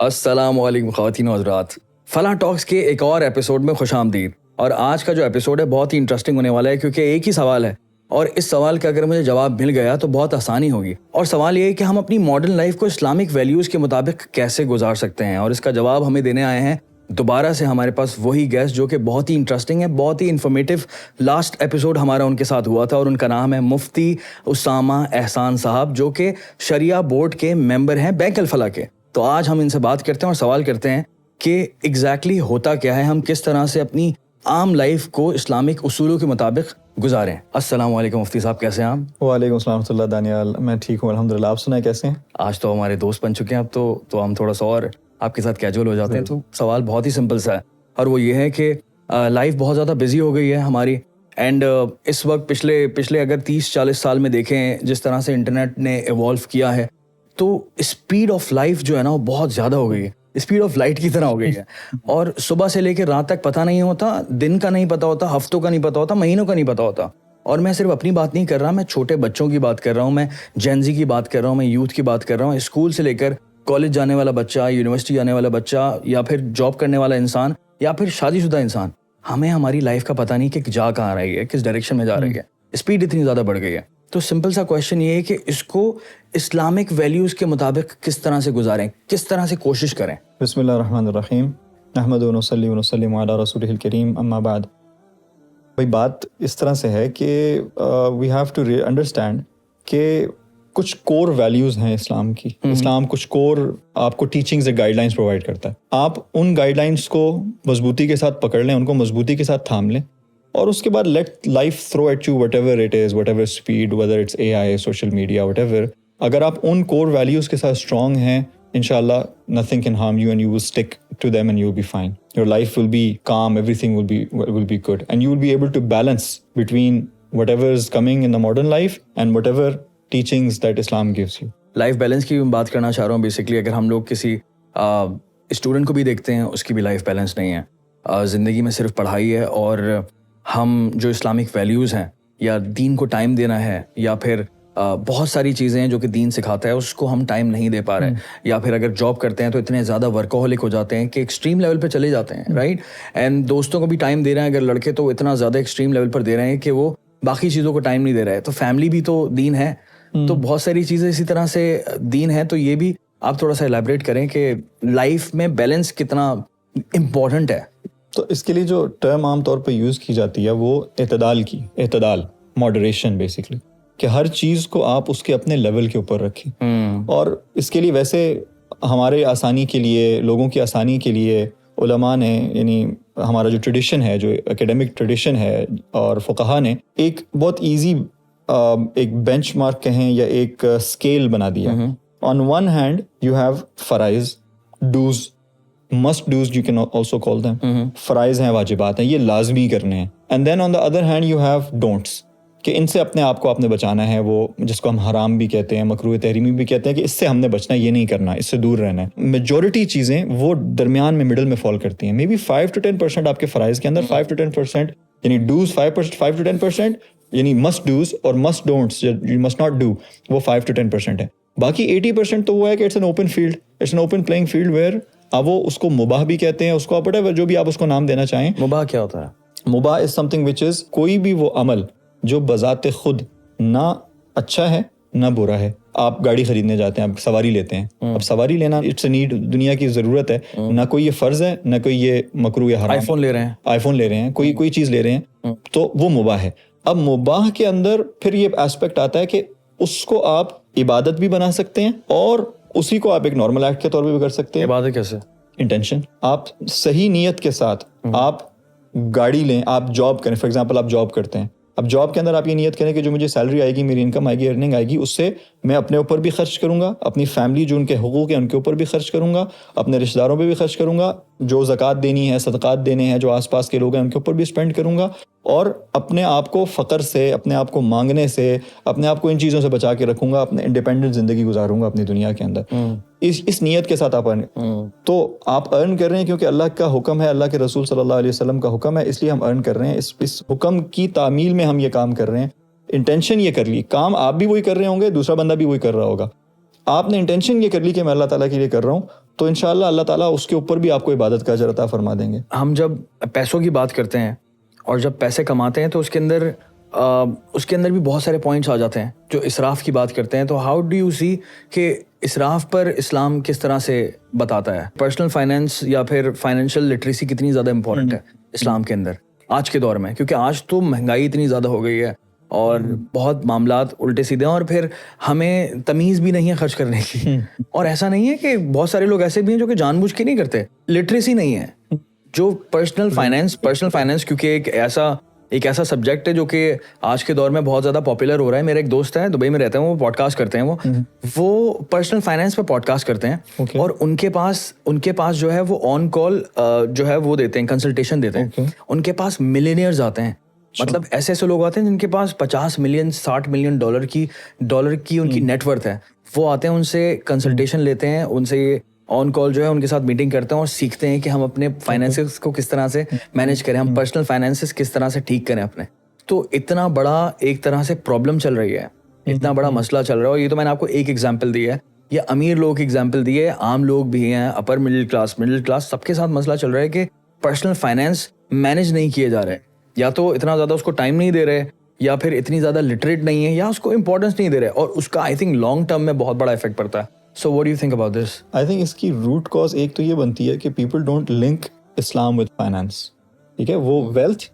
السلام علیکم خواتین و حضرات، فلاں ٹاکس کے ایک اور ایپیسوڈ میں خوش آمدید. اور آج کا جو ایپیسوڈ ہے بہت ہی انٹرسٹنگ ہونے والا ہے، کیونکہ ایک ہی سوال ہے اور اس سوال کا اگر مجھے جواب مل گیا تو بہت آسانی ہوگی. اور سوال یہ ہے کہ ہم اپنی ماڈرن لائف کو اسلامک ویلیوز کے مطابق کیسے گزار سکتے ہیں. اور اس کا جواب ہمیں دینے آئے ہیں دوبارہ سے ہمارے پاس وہی گیسٹ جو کہ بہت ہی انٹرسٹنگ ہے، بہت ہی انفارمیٹیو. لاسٹ ایپیسوڈ ہمارا ان کے ساتھ ہوا تھا اور ان کا نام ہے مفتی اسامہ احسان صاحب، جو کہ شریعہ بورڈ کے ممبر ہیں بینک الفلاح کے. تو آج ہم ان سے بات کرتے ہیں اور سوال کرتے ہیں کہ ایگزیکٹلی ہوتا کیا ہے، ہم کس طرح سے اپنی عام لائف کو اسلامک اصولوں کے مطابق گزاریں. السلام علیکم مفتی صاحب، کیسے ہیں آپ؟ وعلیکم السلام ورحمۃ اللہ. دانیال میں ٹھیک ہوں الحمدللہ، آپ سنائیں کیسے ہیں؟ آج تو ہمارے دوست بن چکے ہیں، اب تو ہم تھوڑا سا اور آپ کے ساتھ کیجول ہو جاتے ہیں. تو سوال بہت ہی سمپل سا ہے اور وہ یہ ہے کہ لائف بہت زیادہ بزی ہو گئی ہے ہماری. اینڈ اس وقت پچھلے اگر 30-40 سال میں دیکھیں جس طرح سے انٹرنیٹ نے ایوالو کیا ہے، تو اسپیڈ آف لائف جو ہے نا وہ بہت زیادہ ہو گئی ہے، اسپیڈ آف لائٹ کی طرح ہو گئی ہے. اور صبح سے لے کے رات تک پتہ نہیں ہوتا، دن کا نہیں پتہ ہوتا، ہفتوں کا نہیں پتہ ہوتا، مہینوں کا نہیں پتہ ہوتا. اور میں صرف اپنی بات نہیں کر رہا، میں چھوٹے بچوں کی بات کر رہا ہوں، میں جین زی کی بات کر رہا ہوں، میں یوتھ کی بات کر رہا ہوں. اسکول سے لے کر کالج جانے والا بچہ، یونیورسٹی جانے والا بچہ، یا پھر جاب کرنے والا انسان، یا پھر شادی شدہ انسان، ہمیں ہماری لائف کا پتہ نہیں کہ جا کہاں رہی ہے، کس ڈائریکشن میں جا رہی ہے. اسپیڈ اتنی زیادہ بڑھ گئی ہے. تو سمپل سا کویشچن یہ ہے کہ اس کو اسلامک ویلیوز کے مطابق کس طرح سے گزاریں، کس طرح سے کوشش کریں. بسم اللہ الرحمن الرحیم، نحمد و نصلی و نسلم علی رسولہ الکریم، اما بعد. بھائی بات اس طرح سے ہے کہ وی ہیو ٹو انڈرسٹینڈ کہ کچھ کور ویلیوز ہیں اسلام کی. اسلام کچھ کور آپ کو ٹیچنگز ایک گائیڈ لائنس پرووائڈ کرتا ہے. آپ ان گائیڈ لائنس کو مضبوطی کے ساتھ پکڑ لیں، ان کو مضبوطی کے ساتھ تھام لیں، اور اس کے بعد let life throw at you whatever it is, whatever speed, whether it's A I, social media, whatever. اگر آپ ان کور ویلیوز کے ساتھ اسٹرانگ ہیں، انشاءاللہ nothing can harm you and you will stick to them and you will be fine. Your life will be calm, everything will be good, and you will be able to balance between whatever is coming in the modern life and whatever teachings that Islam gives you. Life balance کی بات کرنا چاہ رہا ہوں. Basically اگر ہم لوگ کسی اسٹوڈنٹ کو بھی دیکھتے ہیں، اس کی بھی لائف بیلنس نہیں ہے. زندگی میں صرف پڑھائی ہے، اور ہم جو اسلامک ویلیوز ہیں یا دین کو ٹائم دینا ہے، یا پھر بہت ساری چیزیں ہیں جو کہ دین سکھاتا ہے، اس کو ہم ٹائم نہیں دے پا رہے. یا پھر اگر جاب کرتے ہیں تو اتنے زیادہ ورکوہولک ہو جاتے ہیں کہ ایکسٹریم لیول پہ چلے جاتے ہیں، رائٹ. اینڈ دوستوں کو بھی ٹائم دے رہے ہیں اگر لڑکے، تو اتنا زیادہ ایکسٹریم لیول پر دے رہے ہیں کہ وہ باقی چیزوں کو ٹائم نہیں دے رہے. تو فیملی بھی تو دین ہے، تو بہت ساری چیزیں اسی طرح سے دین ہے. تو یہ بھی آپ تھوڑا سا ایلیبریٹ کریں کہ لائف میں بیلنس کتنا امپورٹنٹ ہے. تو اس کے لیے جو ٹرم عام طور پہ یوز کی جاتی ہے وہ اعتدال، ماڈریشن بیسکلی، کہ ہر چیز کو آپ اس کے اپنے لیول کے اوپر رکھیں. اور اس کے لیے ویسے ہمارے آسانی کے لیے، لوگوں کی آسانی کے لیے علماء نے، یعنی ہمارا جو ٹریڈیشن ہے، جو اکیڈمک ٹریڈیشن ہے، اور فقہا نے ایک بہت ایزی ایک بینچ مارک کہیں یا ایک اسکیل بنا دیا. On one hand you have فرائض، dos, must dos you can also call them. فرائض ہیں، واجبات ہیں، یہ لازمی کرنے ہیں. And then on the other hand you have don'ts, کہ ان سے اپنے آپ کو آپ نے بچانا ہے. وہ جس کو ہم حرام بھی کہتے ہیں، مکروہ تحریمی بھی کہتے ہیں، کہ اس سے ہم نے بچنا ہے، یہ نہیں کرنا، اس سے دور رہنا ہے. میجورٹی چیزیں وہ درمیان میں، مڈل میں فال کرتی ہیں. مے بی 5 to 10% آپ کے فرائض کے اندر، 5 to 10% یعنی ڈوز 5 to 10%، یعنی مسٹ ڈوز اور must don'ts you must not do, وہ 5 to 10% ہے. باقی 80% تو وہ ہے کہ it's an open field, it's an open playing field where وہ اس کو مباح بھی کہتے ہیں، اس کو whatever جو بھی آپ اس کو نام دینا چاہیں. مباح کیا ہوتا ہے؟ مباح از سم تھنگ وچ از کوئی بھی وہ عمل جو بذات خود نہ اچھا ہے نہ برا ہے. آپ گاڑی خریدنے جاتے ہیں، آپ سواری لیتے ہیں. اب سواری لینا اٹس اے نیڈ، دنیا کی ضرورت ہے. نہ کوئی یہ فرض ہے، نہ کوئی یہ مکروہ حرام. آئی فون لے رہے ہیں، کوئی چیز لے رہے ہیں، تو وہ مباح ہے. اب مباح کے اندر پھر یہ ایسپیکٹ آتا ہے کہ اس کو آپ عبادت بھی بنا سکتے ہیں، اور اسی کو آپ ایک نارمل ایکٹ کے طور پہ بھی کر سکتے ہیں. عبادت کیسے؟ انٹینشن. آپ صحیح نیت کے ساتھ آپ گاڑی لیں، آپ جاب کریں. فار ایگزامپل آپ جاب کرتے ہیں، اب جاب کے اندر آپ یہ نیت کریں کہ جو مجھے سیلری آئے گی، میری انکم آئے گی، ارننگ آئے گی، اس سے میں اپنے اوپر بھی خرچ کروں گا، اپنی فیملی جو ان کے حقوق ہیں ان کے اوپر بھی خرچ کروں گا، اپنے رشتہ داروں پہ بھی خرچ کروں گا، جو زکوٰۃ دینی ہے، صدقات دینے ہیں، جو آس پاس کے لوگ ہیں ان کے اوپر بھی اسپینڈ کروں گا، اور اپنے آپ کو فقر سے، اپنے آپ کو مانگنے سے، اپنے آپ کو ان چیزوں سے بچا کے رکھوں گا، اپنے انڈیپینڈنٹ زندگی گزاروں گا اپنی دنیا کے اندر. اس نیت کے ساتھ آپ تو آپ ارن کر رہے ہیں، کیونکہ اللہ کا حکم ہے، اللہ کے رسول صلی اللہ علیہ وسلم کا حکم ہے، اس لیے ہم ارن کر رہے ہیں. اس حکم کی تعمیل میں ہم یہ کام کر رہے ہیں. انٹینشن یہ کر لی، کام آپ بھی وہی کر رہے ہوں گے، دوسرا بندہ بھی وہی کر رہا ہوگا. آپ نے انٹینشن یہ کر لی کہ میں اللہ تعالیٰ کے لیے کر رہا ہوں، تو انشاءاللہ اللہ تعالیٰ اس کے اوپر بھی آپ کو عبادت کا اجر عطا فرما دیں گے. ہم جب پیسوں کی بات کرتے ہیں اور جب پیسے کماتے ہیں تو اس کے اندر بھی بہت سارے پوائنٹس آ جاتے ہیں. جو اسراف کی بات کرتے ہیں تو ہاؤ ڈو یو سی کہ اسراف پر اسلام کس طرح سے بتاتا ہے؟ پرسنل فائنینس یا پھر فائنینشیل لٹریسی کتنی زیادہ امپورٹنٹ ہے اسلام کے اندر آج کے دور میں؟ کیونکہ آج تو مہنگائی اتنی زیادہ ہو گئی ہے اور بہت معاملات الٹے سیدھے ہیں اور پھر ہمیں تمیز بھی نہیں ہے خرچ کرنے کی. اور ایسا نہیں ہے کہ بہت سارے لوگ ایسے بھی ہیں جو کہ جان بوجھ کے نہیں کرتے, لٹریسی نہیں ہے. جو پرسنل فائنینس کیونکہ ایک ایسا سبجیکٹ ہے جو کہ آج کے دور میں بہت زیادہ پاپولر ہو رہا ہے. میرا ایک دوست ہے, دبئی میں رہتے ہیں, وہ پوڈ کاسٹ کرتے ہیں, وہ پرسنل فائنینس پہ پوڈ کاسٹ کرتے ہیں اور ان کے پاس جو ہے وہ آن کال جو ہے وہ دیتے ہیں, کنسلٹیشن دیتے ہیں. ان کے پاس ملینئرز آتے ہیں, مطلب ایسے لوگ آتے ہیں جن کے پاس 50 ملین 60 ملین ڈالر کی ان کی نیٹ ورتھ ہے. وہ آتے ہیں, ان سے کنسلٹیشن لیتے ہیں, ان سے آن کال جو ہے ان کے ساتھ میٹنگ کرتے ہیں اور سیکھتے ہیں کہ ہم اپنے فائنینسز کو کس طرح سے مینیج کریں, ہم پرسنل فائنینسز کس طرح سے ٹھیک کریں اپنے. تو اتنا بڑا ایک طرح سے پرابلم چل رہی ہے, اتنا بڑا مسئلہ چل رہا ہے. اور یہ تو میں نے آپ کو ایک ایگزامپل دی ہے, یہ امیر لوگ کی ایگزامپل دی ہے, عام لوگ بھی ہیں, اپر مڈل کلاس سب کے ساتھ مسئلہ چل رہا ہے کہ پرسنل فائنینس مینیج نہیں کیے جا رہے. یا تو اتنا زیادہ اس کو ٹائم نہیں دے رہے, یا پھر اتنی زیادہ لٹریٹ نہیں ہے, یا اس کو امپورٹنس نہیں دے رہے, اور اس کا آئی تھنک لانگ ٹرم میں بہت بڑا افیکٹ پڑتا ہے. So what do you think about this? I think اس کی روٹ کاز ایک تو یہ بنتی ہے کہ people don't link Islam with finance. ٹھیک ہے, وہ wealth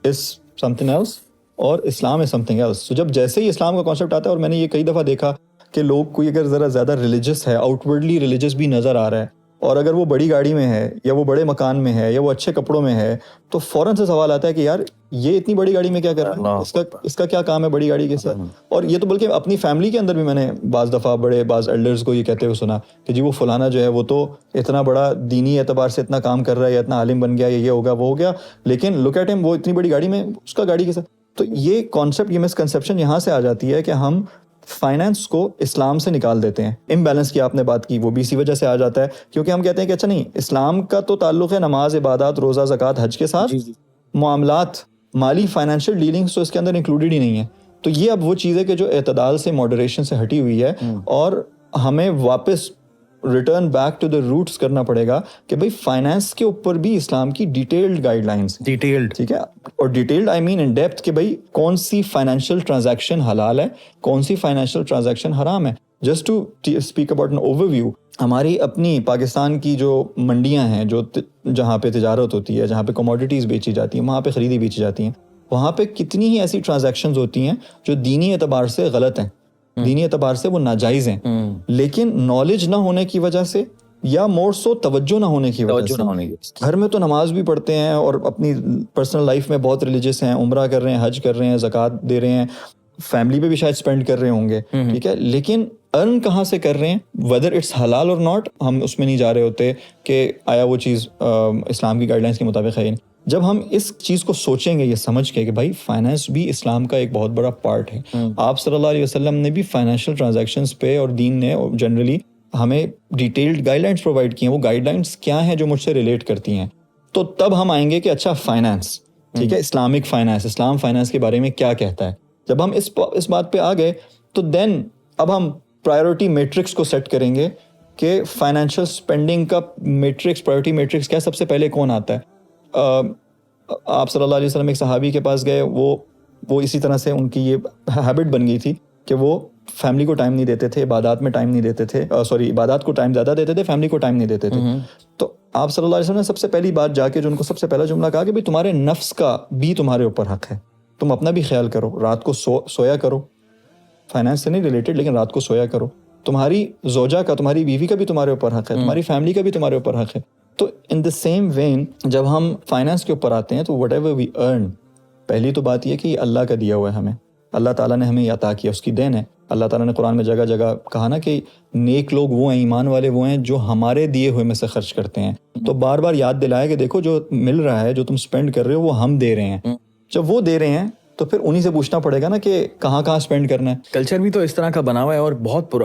is something else اور اسلام is something else. So جب جیسے ہی اسلام کا کانسیپٹ آتا ہے, اور میں نے یہ کئی دفعہ دیکھا کہ لوگ کوئی اگر ذرا زیادہ ریلیجس ہے, آؤٹورڈلی ریلیجس بھی نظر آ رہا ہے, اور اگر وہ بڑی گاڑی میں ہے یا وہ بڑے مکان میں ہے یا وہ اچھے کپڑوں میں ہے, تو فوراً سے سوال آتا ہے کہ یار یہ اتنی بڑی گاڑی میں کیا کر رہا ہے, اس کا کیا کام ہے بڑی گاڑی کے ساتھ. اور یہ تو بلکہ اپنی فیملی کے اندر بھی میں نے بعض دفعہ بعض ایلڈرز کو یہ کہتے ہوئے سنا کہ جی وہ فلانا جو ہے وہ تو اتنا بڑا دینی اعتبار سے اتنا کام کر رہا ہے, یا اتنا عالم بن گیا, یا یہ ہوگا وہ ہو گیا, لیکن لک ایٹ ہم, وہ اتنی بڑی گاڑی میں, اس کا گاڑی کے ساتھ. تو یہ کانسیپٹ, یہ مسکنسیپشن یہاں سے آ جاتی ہے کہ ہم فائنینس کو اسلام سے نکال دیتے ہیں. امبیلنس کی آپ نے بات کی, وہ بھی اسی وجہ سے آ جاتا ہے کیونکہ ہم کہتے ہیں کہ اچھا نہیں, اسلام کا تو تعلق ہے نماز, عبادات, روزہ, زکوٰۃ, حج کے ساتھ, معاملات, مالی فائنینشیل ڈیلنگس تو اس کے اندر انکلوڈیڈ ہی نہیں ہے. تو یہ اب وہ چیز ہے کہ جو اعتدال سے, ماڈریشن سے ہٹی ہوئی ہے, اور ہمیں واپس return back to the roots کرنا پڑے گا کہ بھائی فائنینس کے اوپر بھی اسلام کی ڈیٹیلڈ گائیڈ لائنس, ٹھیک ہے, اور detailed I main in depth کہ بھائی کون سی فائنینشیل ٹرانزیکشن حلال ہے, کون سی فائنینشیل ٹرانزیکشن حرام ہے. Just to speak about an overview, ہماری اپنی پاکستان کی جو منڈیاں ہیں, جو جہاں پہ تجارت ہوتی ہے, جہاں پہ کموڈیٹیز بیچی جاتی ہیں, وہاں پہ خریدی بیچی جاتی ہیں, وہاں پہ کتنی ہی ایسی ٹرانزیکشنز ہوتی ہیں جو دینی اعتبار سے غلط ہیں, دینی اعتبار سے وہ ناجائز ہیں, لیکن نالج نہ ہونے کی وجہ سے, یا مور سو توجہ نہ ہونے کی وجہ سے, گھر میں تو نماز بھی پڑھتے ہیں اور اپنی پرسنل لائف میں بہت ریلیجس ہیں, عمرہ کر رہے ہیں, حج کر رہے ہیں, زکوٰۃ دے رہے ہیں, فیملی پہ بھی شاید اسپینڈ کر رہے ہوں گے, ٹھیک ہے, لیکن ارن کہاں سے کر رہے ہیں, ویدر اٹس حلال اور ناٹ, ہم اس میں نہیں جا رہے ہوتے کہ آیا وہ چیز اسلام کی گائیڈ لائنس کے مطابق ہے. جب ہم اس چیز کو سوچیں گے یہ سمجھ کے کہ بھائی فائنینس بھی اسلام کا ایک بہت بڑا پارٹ ہے, آپ صلی اللہ علیہ وسلم نے بھی فائنینشیل ٹرانزیکشنز پہ, اور دین نے جنرلی ہمیں ڈیٹیلڈ گائیڈ لائنس پرووائڈ کی ہیں. وہ گائیڈ لائنس کیا ہیں جو مجھ سے ریلیٹ کرتی ہیں, تو تب ہم آئیں گے کہ اچھا فائنینس, ٹھیک ہے, اسلامک فائنینس, اسلام فائنینس کے بارے میں کیا کہتا ہے. جب ہم اس بات پہ آ گئے تو دین اب ہم پرائیورٹی میٹرکس کو سیٹ کریں گے کہ فائنینشیل اسپینڈنگ کا میٹرکس, پرائیورٹی میٹرکس کیا, سب سے پہلے کون آتا ہے. آپ صلی اللہ علیہ وسلم ایک صحابی کے پاس گئے, وہ اسی طرح سے ان کی یہ ہیبٹ بن گئی تھی کہ وہ فیملی کو ٹائم نہیں دیتے تھے, عبادات میں ٹائم نہیں دیتے تھے, عبادات کو ٹائم زیادہ دیتے تھے, فیملی کو ٹائم نہیں دیتے تھے. تو آپ صلی اللہ علیہ وسلم نے سب سے پہلی بات جا کے جو ان کو سب سے پہلا جملہ کہا کہ بھائی تمہارے نفس کا بھی تمہارے اوپر حق ہے, تم اپنا بھی خیال کرو, رات کو سویا کرو, فائنینس سے نہیں ریلیٹڈ لیکن رات کو سویا کرو, تمہاری زوجہ کا, تمہاری بیوی کا بھی تمہارے اوپر حق ہے, تمہاری فیملی کا بھی تمہارے اوپر حق ہے. تو ان دا سیم وین جب ہم فائنینس کے اوپر آتے ہیں تو وٹ ایور وی ارن, پہلی تو بات یہ کہ یہ اللہ کا دیا ہوا ہے ہمیں, اللہ تعالیٰ نے ہمیں عطا کیا, اس کی دین ہے. اللہ تعالیٰ نے قرآن میں جگہ جگہ کہا نا کہ نیک لوگ وہ ہیں, ایمان والے وہ ہیں جو ہمارے دیے ہوئے میں سے خرچ کرتے ہیں. تو بار بار یاد دلایا کہ دیکھو جو مل رہا ہے, جو تم اسپینڈ کر رہے ہو, وہ ہم دے رہے ہیں. جب وہ دے رہے ہیں تو پھر انہی سے پوچھنا پڑے گا نا کہ کہاں اسپینڈ کرنا ہے. کلچر بھی تو اس طرح کا بنا ہوا ہے اور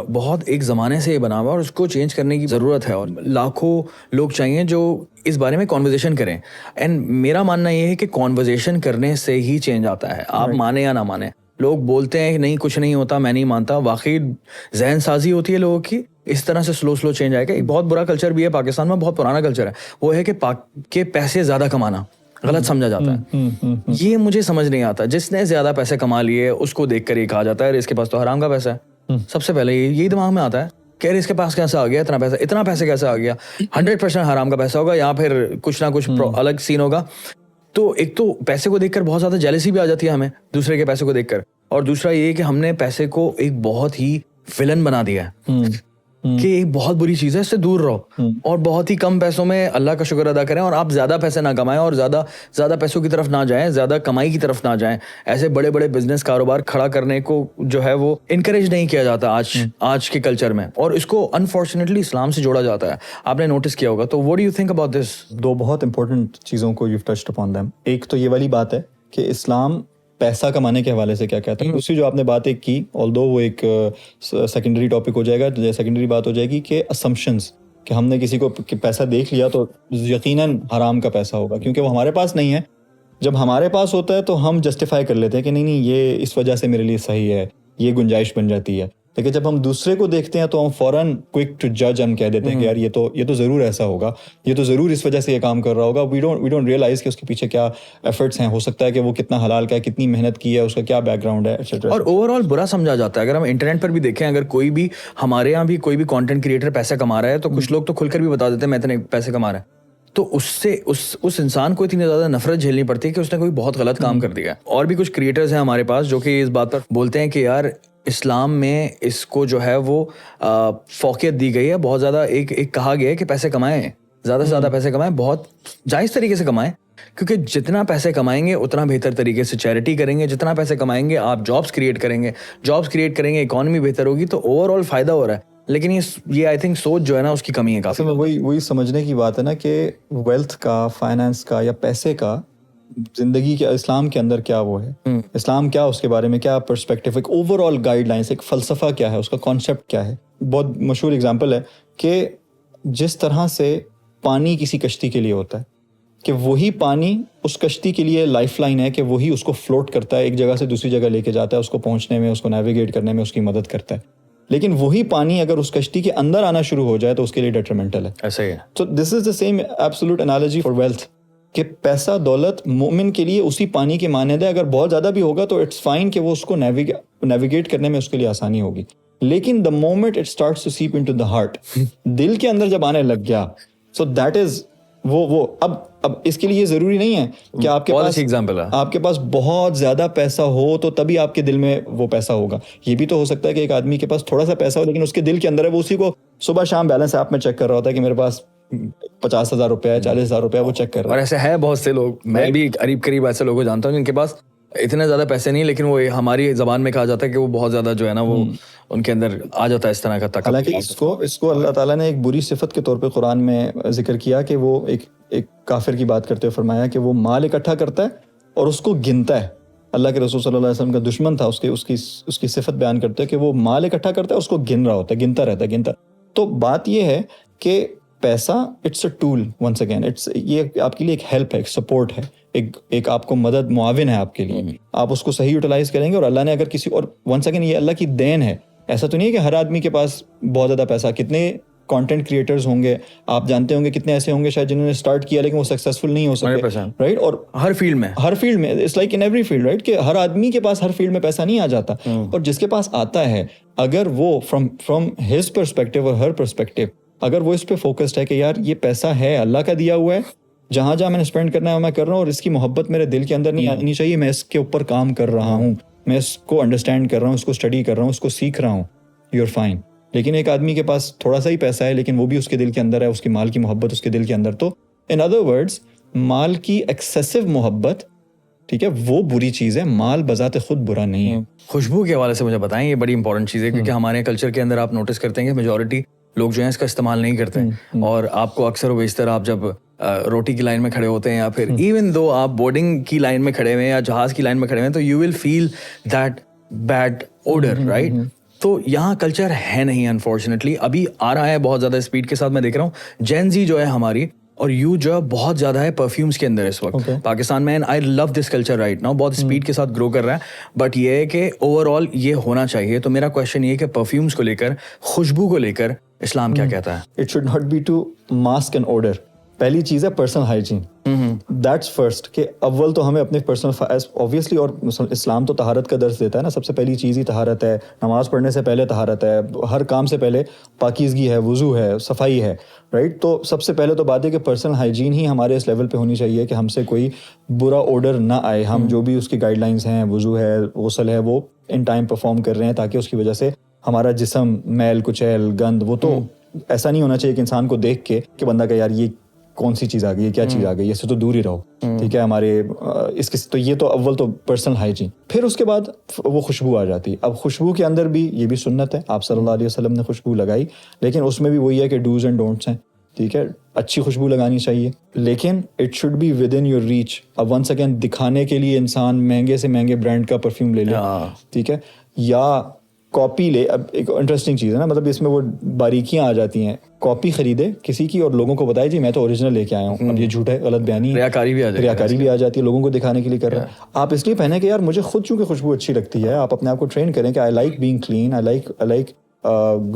بہت ایک زمانے سے یہ بنا ہوا ہے, اور اس کو چینج کرنے کی ضرورت ہے, اور لاکھوں لوگ چاہیے جو اس بارے میں کانورزیشن کریں. اینڈ میرا ماننا یہ ہے کہ کانورزیشن کرنے سے ہی چینج آتا ہے, آپ مانیں یا نہ مانیں. لوگ بولتے ہیں کہ نہیں کچھ نہیں ہوتا, میں نہیں مانتا, واقعی ذہن سازی ہوتی ہے لوگوں کی, اس طرح سے سلو چینج آئے گا. ایک بہت برا کلچر بھی ہے پاکستان میں, بہت پرانا کلچر ہے, وہ ہے کہ پیسے زیادہ کمانا غلط سمجھا جاتا ہے. یہ مجھے سمجھ نہیں آتا. جس نے زیادہ پیسے کما لیے اس کو دیکھ کر یہ کہا جاتا ہے اس کے پاس تو حرام کا پیسہ ہے. سب سے پہلے یہی دماغ میں آتا ہے کہ اس کے پاس کیسے آ گیا اتنا پیسے کیسے آ گیا. 100% حرام کا پیسہ ہوگا یا پھر کچھ نہ کچھ الگ سین ہوگا. تو ایک تو پیسے کو دیکھ کر بہت زیادہ جیلسی بھی آ جاتی ہے ہمیں دوسرے کے پیسے کو دیکھ کر, اور دوسرا یہ کہ ہم نے پیسے کو ایک بہت ہی ویلن بنا دیا ہے کہ ایک بہت بری چیز ہے, اس سے دور رہو اور بہت ہی کم پیسوں میں اللہ کا شکر ادا کریں, اور آپ زیادہ پیسے نہ کمائیں اور زیادہ پیسوں کی طرف نہ جائیں, زیادہ کمائی کی طرف نہ جائیں. ایسے بڑے بڑے بزنس کاروبار کھڑا کرنے کو جو ہے وہ انکریج نہیں کیا جاتا آج کے کلچر میں, اور اس کو انفارچونیٹلی اسلام سے جوڑا جاتا ہے. آپ نے نوٹس کیا ہوگا. تو what do you think about this? دو بہت امپورٹنٹ چیزوں کو you've touched upon them. ایک تو یہ والی بات ہے کہ اسلام پیسہ کمانے کے حوالے سے کیا کہتا ہے. دوسری جو آپ نے بات ایک کی, although وہ ایک سیکنڈری ٹاپک ہو جائے گا, سیکنڈری بات ہو جائے گی کہ assumptions, کہ ہم نے کسی کو پیسہ دیکھ لیا تو یقیناً حرام کا پیسہ ہوگا کیونکہ وہ ہمارے پاس نہیں ہے. جب ہمارے پاس ہوتا ہے تو ہم جسٹیفائی کر لیتے ہیں کہ نہیں یہ اس وجہ سے میرے لیے صحیح ہے, یہ گنجائش بن جاتی ہے. لیکن جب ہم دوسرے کو دیکھتے ہیں تو ہم فوراً کوئک ٹو جج ہم کہہ دیتے ہیں کہ یار یہ تو ضرور ایسا ہوگا, یہ تو ضرور اس وجہ سے یہ کام کر رہا ہوگا. وی ڈونٹ ریئلائز کہ اس کے پیچھے کیا ایفرٹس ہیں. ہو سکتا ہے کہ وہ کتنا حلال کا ہے, کتنی محنت کی ہے, اس کا کیا بیک گراؤنڈ ہے, اور اوور آل برا سمجھا جاتا ہے. اگر ہم انٹرنیٹ پر بھی دیکھیں, اگر کوئی بھی ہمارے یہاں بھی کوئی بھی کانٹینٹ کریٹر پیسہ کما رہا ہے تو کچھ لوگ تو کھل کر بھی بتا دیتے ہیں میں اتنے پیسے کما رہا ہے, تو اس سے اس انسان کو اتنی زیادہ نفرت جھیلنی پڑتی ہے کہ اس نے کوئی بہت غلط کام کر دیا ہے. اور بھی کچھ کریٹرز ہیں ہمارے پاس جو کہ اس بات پر بولتے ہیں کہ یار اسلام میں اس کو جو ہے وہ فوقیت دی گئی ہے بہت زیادہ. ایک کہا گیا ہے کہ پیسے کمائیں, زیادہ سے زیادہ پیسے کمائیں, بہت جائز طریقے سے کمائیں, کیونکہ جتنا پیسے کمائیں گے اتنا بہتر طریقے سے چیریٹی کریں گے. جتنا پیسے کمائیں گے آپ جابس کریٹ کریں گے, اکانومی بہتر ہوگی, تو اوور آل فائدہ ہو رہا ہے. لیکن یہ آئی تھنک سوچ جو ہے نا اس کی کمی ہے کافی. وہی سمجھنے کی بات ہے نا کہ ویلتھ کا, فائنانس کا یا پیسے کا زندگی کے اسلام کے اندر کیا وہ ہے, اسلام کیا اس کے بارے میں کیا پرسپیکٹیو, ایک اوور آل گائیڈ لائنس, ایک فلسفہ کیا ہے, اس کا کانسیپٹ کیا ہے. بہت مشہور اگزامپل ہے کہ جس طرح سے پانی کسی کشتی کے لیے ہوتا ہے کہ وہی پانی اس کشتی کے لیے لائف لائن ہے, کہ وہی اس کو فلوٹ کرتا ہے, ایک جگہ سے دوسری جگہ لے کے جاتا ہے, اس کو پہنچنے میں, اس کو نیویگیٹ کرنے میں اس کی مدد کرتا ہے. لیکن وہی پانی اگر اس کشتی کے اندر آنا شروع ہو جائے تو اس کے لیے ڈیٹرمنٹل ہے. ایسا ہی ہے. تو this is the same absolute analogy for wealth, کہ پیسہ دولت مومن کے لیے اسی پانی کے مانند ہے. اگر بہت زیادہ بھی ہوگا تو اٹس فائن کہ وہ اس کو نیویگیٹ کرنے میں اس کے لیے آسانی ہوگی. لیکن the moment it starts to seep into the heart, دل کے اندر جب آنے لگ گیا, سو دیٹ از وہ اب اس کے لیے ضروری نہیں ہے کہ آپ کے پاس بہت زیادہ پیسہ ہو تو تبھی آپ کے دل میں وہ پیسہ ہوگا. یہ بھی تو ہو سکتا ہے کہ ایک آدمی کے پاس تھوڑا سا پیسہ ہو لیکن اس کے دل کے اندر ہے, وہ اسی کو صبح شام بیلنس ایپ میں چیک کر رہا ہوتا ہے کہ میرے پاس 50,000 روپیہ ہے, 40,000 روپیہ, وہ چیک کر رہا ہے. اور ایسے ہے بہت سے لوگ, میں بھی قریب ایسے لوگوں کو جانتا ہوں جن کے پاس اتنے زیادہ پیسے نہیں, لیکن وہ ہماری زبان میں کہا جاتا ہے کہ وہ بہت زیادہ جو ہے نا وہ ان کے اندر آ جاتا ہے اس طرح کا تکبر. حالانکہ اس کو اللہ تعالیٰ نے ایک بری صفت کے طور پہ قرآن میں ذکر کیا کہ وہ ایک کافر کی بات کرتے ہوئے فرمایا کہ وہ مال اکٹھا کرتا ہے اور اس کو گنتا ہے. اللہ کے رسول صلی اللہ علیہ وسلم کا دشمن تھا, اس کی صفت بیان کرتے ہیں کہ وہ مال اکٹھا کرتا ہے, اس کو گن رہا ہوتا ہے, گنتا رہتا ہے. تو بات یہ ہے کہ پیسہ it's a tool, once again یہ آپ کے لیے ایک ہیلپ ہے, ایک سپورٹ ہے, ایک آپ کو مدد, معاون ہے آپ کے لیے. آپ اس کو صحیح یوٹیلائز کریں گے, اور اللہ نے اگر کسی, اور ونس اگین یہ اللہ کی دین ہے. ایسا تو نہیں ہے کہ ہر آدمی کے پاس بہت زیادہ پیسہ. کتنے کانٹینٹ کریٹرز ہوں گے, آپ جانتے ہوں گے کتنے ایسے ہوں گے شاید جنہوں نے اسٹارٹ کیا لیکن وہ سکسیسفل نہیں ہو سکے, رائٹ. اور ہر فیلڈ میں it's like in every field, right, کہ ہر آدمی کے پاس ہر فیلڈ میں پیسہ نہیں آ جاتا. اور جس کے پاس آتا ہے, اگر وہ فرام ہز پرسپیکٹیو اور ہر پرسپیکٹیو, اگر وہ اس پہ فوکسڈ ہے کہ یار یہ پیسہ ہے اللہ کا دیا ہوا ہے, جہاں میں نے اسپینڈ کرنا ہے میں کر رہا ہوں, اور اس کی محبت میرے دل کے اندر نہیں آنی چاہیے, میں اس کے اوپر کام کر رہا ہوں, میں اس کو انڈرسٹینڈ کر رہا ہوں, اس کو اسٹڈی کر رہا ہوں, اس کو سیکھ رہا ہوں, یو آر فائن. لیکن ایک آدمی کے پاس تھوڑا سا ہی پیسہ ہے لیکن وہ بھی اس کے دل کے اندر ہے, اس کی مال کی محبت اس کے دل کے اندر. تو ان ادر ورڈز مال کی ایکسیسو محبت, ٹھیک ہے, وہ بری چیز ہے, مال بذات خود برا نہیں ہے. خوشبو کے حوالے سے مجھے بتائیں, یہ بڑی امپورٹنٹ چیز ہے کیونکہ ہمارے کلچر کے اندر آپ نوٹس کرتے ہیں کہ میجورٹی لوگ جو ہیں اس کا استعمال نہیں کرتے ہیں. اور آپ کو اکثر و بیشتر آپ جب روٹی کی لائن میں کھڑے ہوتے ہیں یا پھر ایون دو آپ بورڈنگ کی لائن میں کھڑے ہوئے ہیں یا جہاز کی لائن میں کھڑے ہوئے ہیں, تو you will feel that bad odour, right. تو یہاں کلچر ہے نہیں انفارچونیٹلی, ابھی آ رہا ہے بہت زیادہ اسپیڈ کے ساتھ. میں دیکھ رہا ہوں جین زی جو ہے ہماری, اور یو جو ہے بہت زیادہ ہے پرفیومس کے اندر اس وقت پاکستان میں. آئی لو دس کلچر رائٹ ناؤ, بہت اسپیڈ کے ساتھ گرو کر رہا ہے, بٹ یہ ہے کہ اوور آل یہ ہونا چاہیے. تو میرا کوشچن یہ ہے کہ پرفیومس کو لے کر, خوشبو کو لے کر اسلام کیا کہتا ہے؟ It should not be too musk and order. پہلی چیز ہے پرسنل ہائیجین, دیٹس فرسٹ. کہ اول تو ہمیں اپنے پرسنل اوبویسلی, اور اسلام تو طہارت کا درس دیتا ہے نا, سب سے پہلی چیز ہی طہارت ہے. نماز پڑھنے سے پہلے طہارت ہے, ہر کام سے پہلے پاکیزگی ہے, وضو ہے, صفائی ہے, رائٹ. تو سب سے پہلے تو بات ہے کہ پرسنل ہائیجین ہی ہمارے اس لیول پہ ہونی چاہیے کہ ہم سے کوئی برا آرڈر نہ آئے. ہم جو بھی اس کی گائیڈ لائنس ہیں, وضو ہے, غسل ہے, وہ ان ٹائم پرفارم کر رہے ہیں, تاکہ اس کی وجہ سے ہمارا جسم میل کچیل گند, وہ تو ایسا نہیں ہونا چاہیے کہ انسان کو دیکھ کے کہ بندہ کہ یار یہ کون سی چیز آ گئی ہے, کیا چیز آ گئی ہے, اس سے تو دور ہی رہو, ٹھیک ہے. ہمارے اس کے تو یہ تو اول تو پرسنل ہائیجین. پھر اس کے بعد وہ خوشبو آ جاتی ہے. اب خوشبو کے اندر بھی یہ بھی سنت ہے, آپ صلی اللہ علیہ وسلم نے خوشبو لگائی, لیکن اس میں بھی وہی ہے کہ ڈوز اینڈ ڈونٹس ہیں, ٹھیک ہے. اچھی خوشبو لگانی چاہیے, لیکن it should be within your reach. اب ونس اگین دکھانے کے لیے انسان مہنگے سے مہنگے برانڈ کا پرفیوم لے لے, ٹھیک ہے, یا کاپی لے. اب ایک انٹرسٹنگ چیز ہے نا, مطلب اس میں وہ باریکیاں آ جاتی ہیں. کاپی خریدے کسی کی اور لوگوں کو بتائے جی میں تو اوریجنل لے کے آیا ہوں. اب یہ جھوٹ ہے, غلط بیانی, ریاکاری بھی آ جاتی ہے, لوگوں کو دکھانے کے لیے کر رہے ہیں. آپ اس لیے پہنے کہ یار مجھے خود چونکہ خوشبو اچھی لگتی ہے, آپ اپنے آپ کو ٹرین کریں کہ I like being clean, I like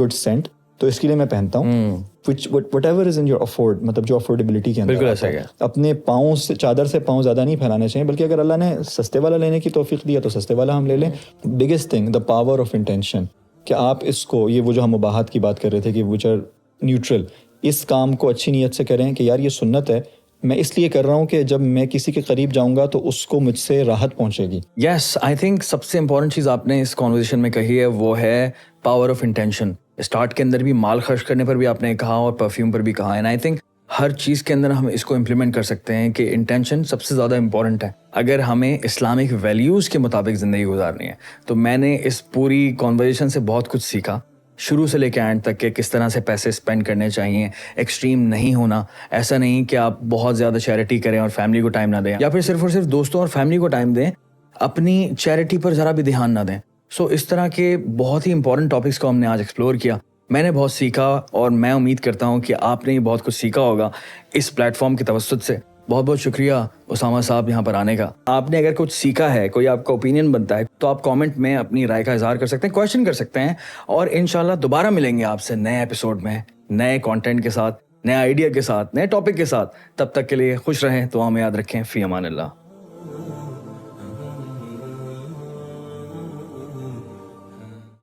good scent, تو اس کے لیے میں پہنتا ہوں. Whatever is in your afford, مطلب جو افورڈیبلٹی کے اندر. اپنے پاؤں سے, چادر سے پاؤں زیادہ نہیں پھیلانے چاہیے, بلکہ اگر اللہ نے سستے والا لینے کی توفیق دیا تو سستے والا ہم لے لیں. Biggest thing the power of intention, کہ آپ اس کو, یہ وہ جو ہم مباحات کی بات کر رہے تھے کہ وچ آر نیوٹرل, اس کام کو اچھی نیت سے کریں کہ یار یہ سنت ہے, میں اس لیے کر رہا ہوں کہ جب میں کسی کے قریب جاؤں گا تو اس کو مجھ سے راحت پہنچے گی. یس, آئی تھنک سب سے امپورٹنٹ چیز آپ نے اس کانورسیشن میں کہی ہے وہ ہے پاور آف انٹینشن. اسٹارٹ کے اندر بھی مال خرچ کرنے پر بھی آپ نے کہا اور پرفیوم پر بھی کہا, اینڈ آئی تھنک ہر چیز کے اندر ہم اس کو امپلیمنٹ کر سکتے ہیں کہ انٹینشن سب سے زیادہ امپورٹنٹ ہے اگر ہمیں اسلامک ویلیوز کے مطابق زندگی گزارنی ہے. تو میں نے اس پوری کانورسیشن سے بہت کچھ سیکھا, شروع سے لے کے اینڈ تک, کہ کس طرح سے پیسے اسپینڈ کرنے چاہیے, ایکسٹریم نہیں ہونا. ایسا نہیں کہ آپ بہت زیادہ چیریٹی کریں اور فیملی کو ٹائم نہ دیں, یا پھر صرف اور صرف دوستوں اور فیملی کو ٹائم دیں, اپنی چیریٹی پر ذرا بھی دھیان نہ دیں. سو اس طرح کے بہت ہی امپورٹنٹ ٹاپکس کو ہم نے آج ایکسپلور کیا. میں نے بہت سیکھا اور میں امید کرتا ہوں کہ آپ نے بہت کچھ سیکھا ہوگا اس پلیٹ فارم کے توسط سے. بہت بہت شکریہ اسامہ صاحب یہاں پر آنے کا. آپ نے اگر کچھ سیکھا ہے, کوئی آپ کا اوپینین بنتا ہے, تو آپ کامنٹ میں اپنی رائے کا اظہار کر سکتے ہیں, کویشچن کر سکتے ہیں, اور انشاءاللہ دوبارہ ملیں گے آپ سے نئے ایپیسوڈ میں, نئے کانٹینٹ کے ساتھ, نئے آئیڈیا کے ساتھ, نئے ٹاپک کے ساتھ. تب تک کے لیے خوش رہیں, تو ہمیں یاد رکھیں. فی امان اللہ.